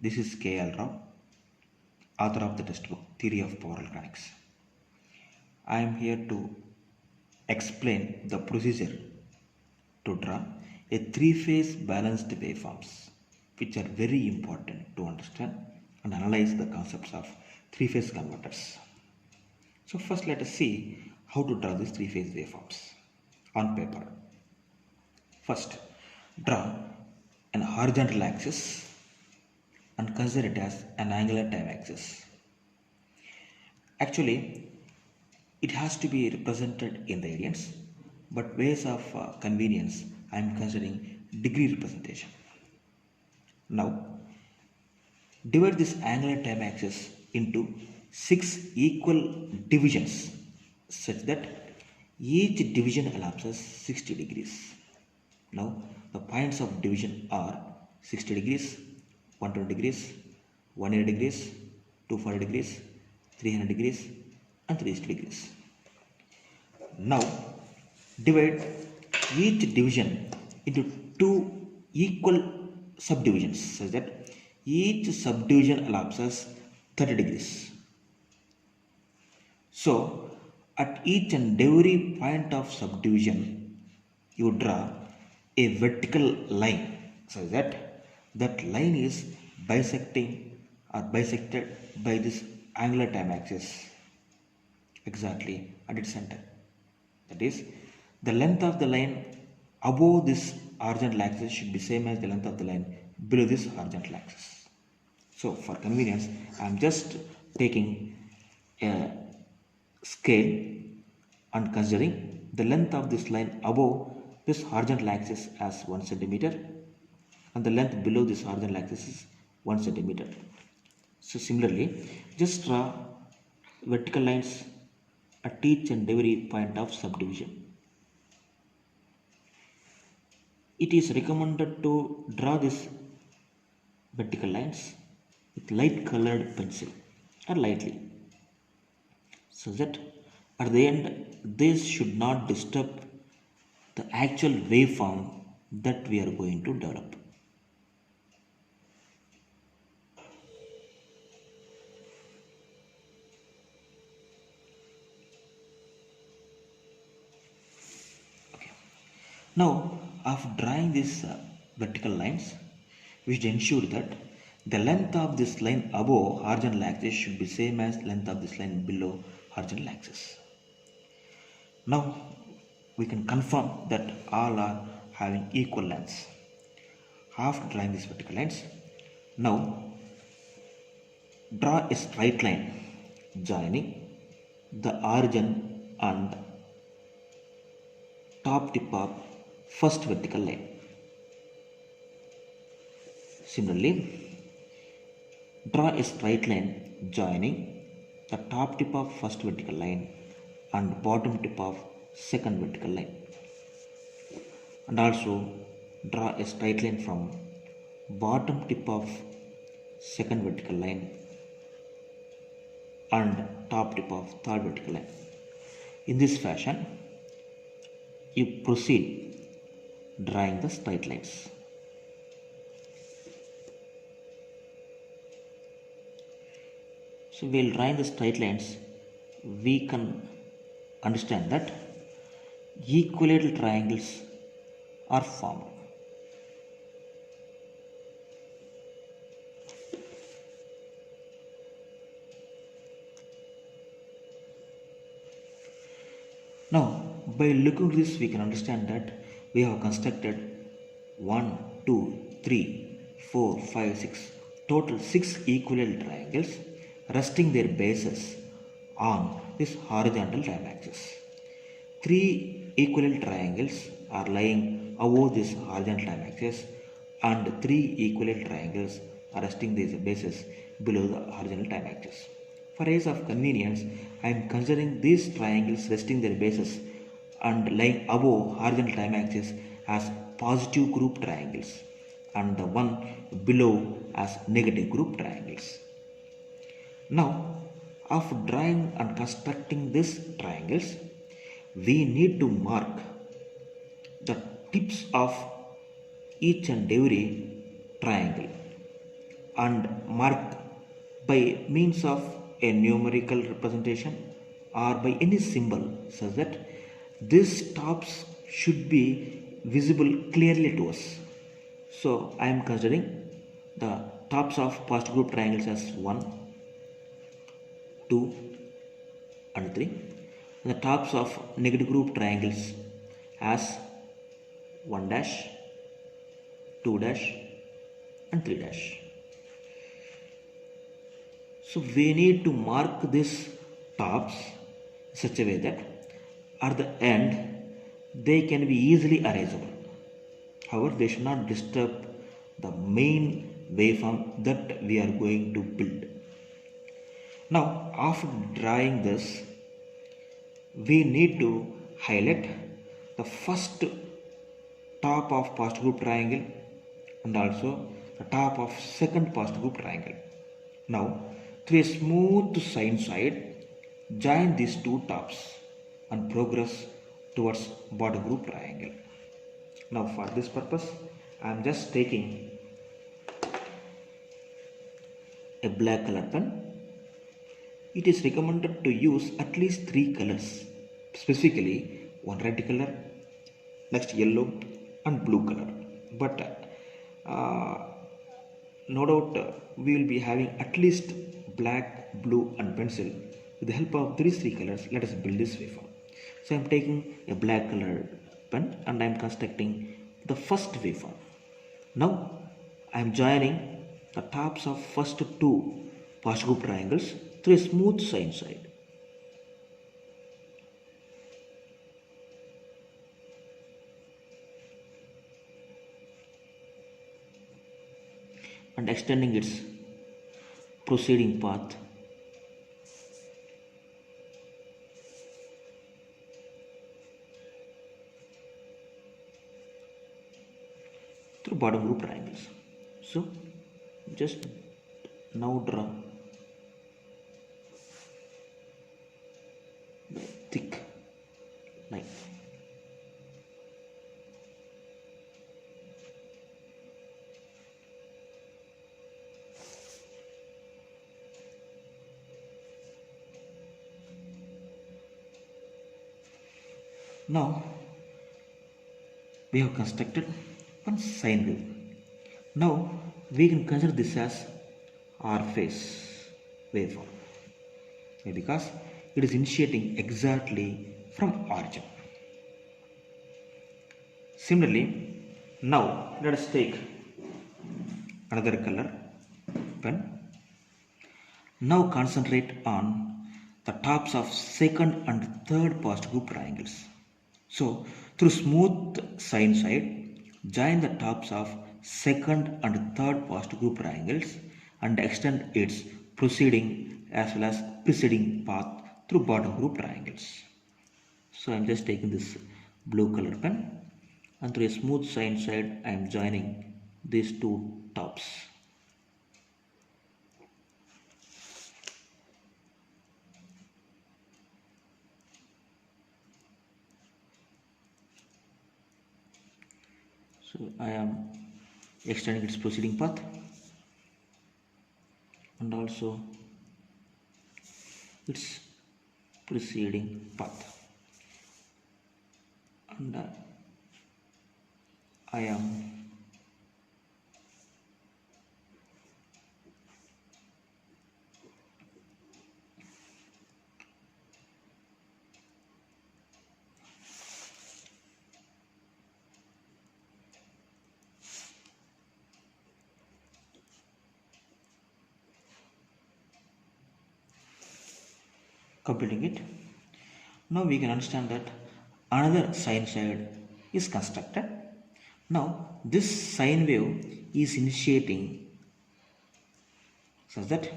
This is K.L. Rao, author of the textbook Theory of Power Electronics. I am here to explain the procedure to draw a three-phase balanced waveforms, which are very important to understand and analyze the concepts of three-phase converters. So first let us see how to draw these three-phase waveforms on paper. First, draw an horizontal axis and consider it as an angular time axis. Actually, it has to be represented in the radians, but ways of convenience, I am considering degree representation. Now, divide this angular time axis into 6 equal divisions such that each division elapses 60 degrees. Now, the points of division are 60 degrees, 120 degrees, 180 degrees, 240 degrees, 300 degrees, and 360 degrees. Now, divide each division into 2 equal subdivisions such that each subdivision elapses 30 degrees. So, at each and every point of subdivision, you draw a vertical line such that that line is bisecting or bisected by this angular time axis exactly at its center. That is, the length of the line above this horizontal axis should be same as the length of the line below this horizontal axis. So for convenience, I am just taking a scale and considering the length of this line above this horizontal axis as 1 centimeter and the length below this horizontal axis is 1 centimeter. So similarly, just draw vertical lines at each and every point of subdivision. It is recommended to draw these vertical lines with light colored pencil or lightly, so that at the end this should not disturb the actual waveform that we are going to develop. Okay. Now, after drawing these vertical lines, we should ensure that the length of this line above horizontal axis should be same as length of this line below horizontal axis. Now, we can confirm that all are having equal lengths. After drawing these vertical lines, now draw a straight line joining the origin and top tip of first vertical line. Similarly, draw a straight line joining the top tip of first vertical line and bottom tip of second vertical line. And also draw a straight line from bottom tip of second vertical line and top tip of third vertical line. In this fashion, you proceed drawing the straight lines. So while drawing the straight lines, we can understand that equilateral triangles are formed. Now, by looking at this, we can understand that we have constructed 1, 2, 3, 4, 5, 6, total 6 equilateral triangles resting their bases on this horizontal time axis. 3 equilateral triangles are lying above this horizontal time axis and 3 equilateral triangles are resting their bases below the horizontal time axis. For ease of convenience, I am considering these triangles resting their bases and lying above horizontal time axis as positive group triangles and the one below as negative group triangles. Now, after drawing and constructing these triangles, we need to mark the tips of each and every triangle and mark by means of a numerical representation or by any symbol such that these tops should be visible clearly to us. So I am considering the tops of positive group triangles as 1, 2 and 3, and the tops of negative group triangles as 1 dash, 2 dash and 3 dash. So we need to mark these tops in such a way that at the end they can be easily erasable. However, they should not disturb the main waveform that we are going to build. Now, after drawing this, we need to highlight the first top of positive group triangle and also the top of second positive group triangle. Now, through a smooth sinusoid, join these two tops and progress towards bottom group triangle. Now, for this purpose, I am just taking a black color pen. It is recommended to use at least 3 colors, specifically one red color, next yellow and blue color. But no doubt we will be having at least black, blue and pencil. With the help of these 3 colors, let us build this waveform. So I am taking a black color pen and I am constructing the first waveform. Now I am joining the tops of first 2 positive group triangles through a smooth sinusoid. And extending its proceeding path through bottom group triangles. So just now draw the thick line. Now we have constructed one sine wave. Now we can consider this as R phase waveform because it is initiating exactly from origin. Similarly, now let us take another color pen. Now concentrate on the tops of second and third positive group triangles. So through smooth sinusoid, join the tops of second and third positive group triangles and extend its proceeding as well as preceding path through bottom group triangles. So I am just taking this blue color pen and through a smooth sinusoid I am joining these 2 tops. So I am extending its proceeding path and also its preceding path, and I am completing it. Now we can understand that another sinusoid is constructed. Now this sine wave is initiating such that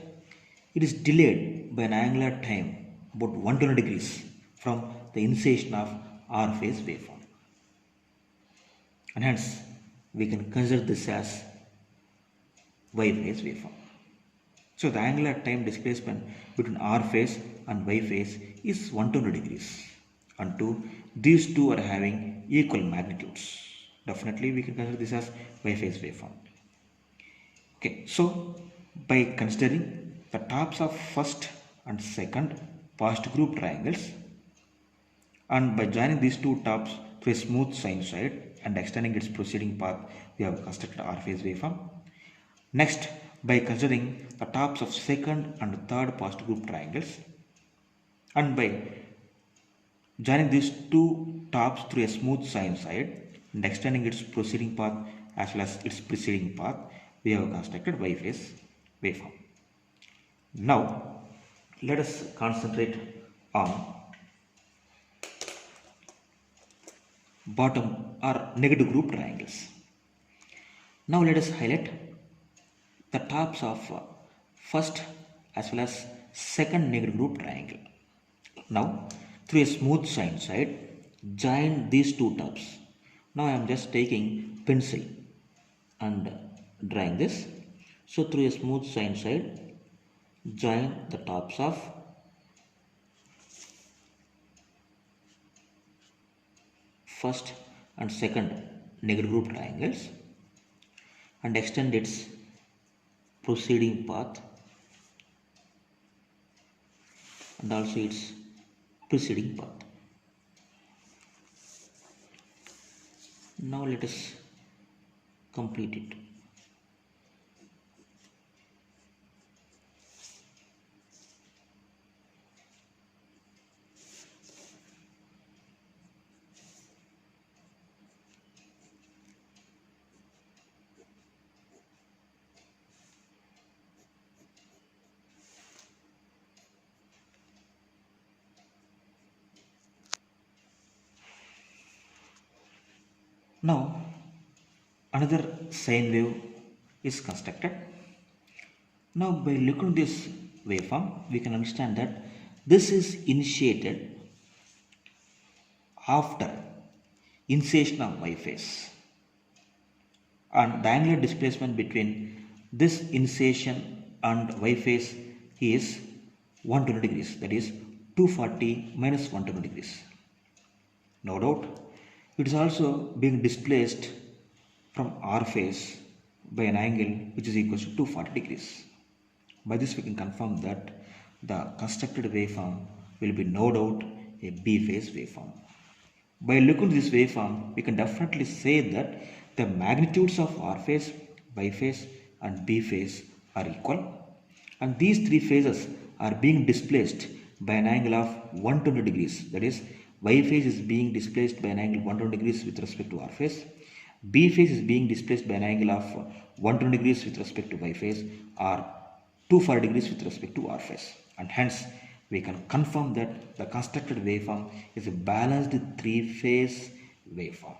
it is delayed by an angular time about 120 degrees from the initiation of R phase waveform, and hence we can consider this as Y phase waveform. So the angular time displacement between R phase and Y phase is 120 degrees, and these two are having equal magnitudes. Definitely we can consider this as Y phase waveform. Okay, so by considering the tops of first and second positive group triangles, and by joining these two tops to a smooth sinusoid and extending its proceeding path, we have constructed R phase waveform. Next, by considering the tops of second and third positive group triangles, and by joining these two tops through a smooth sinusoid and extending its proceeding path as well as its preceding path, we have constructed Y phase waveform. Now, let us concentrate on bottom or negative group triangles. Now, let us highlight the tops of first as well as second negative group triangle. Now, through a smooth sinusoid, join these two tops. Now, I am just taking pencil and drawing this. So, through a smooth sinusoid, join the tops of first and second negative group triangles and extend its proceeding path and also its preceding path. Now let us complete it. Now another sine wave is constructed. Now by looking at this waveform, we can understand that this is initiated after initiation of Y phase, and the angular displacement between this initiation and Y phase is 120 degrees, that is 240 minus 120 degrees. No doubt, it is also being displaced from R phase by an angle which is equal to 240 degrees. By this we can confirm that the constructed waveform will be no doubt a B phase waveform. By looking at this waveform, we can definitely say that the magnitudes of R phase, Y phase and B phase are equal, and these three phases are being displaced by an angle of 120 degrees, that is Y phase is being displaced by an angle 120 degrees with respect to R phase, B phase is being displaced by an angle of 120 degrees with respect to Y phase, or 240 degrees with respect to R phase, and hence we can confirm that the constructed waveform is a balanced three-phase waveform.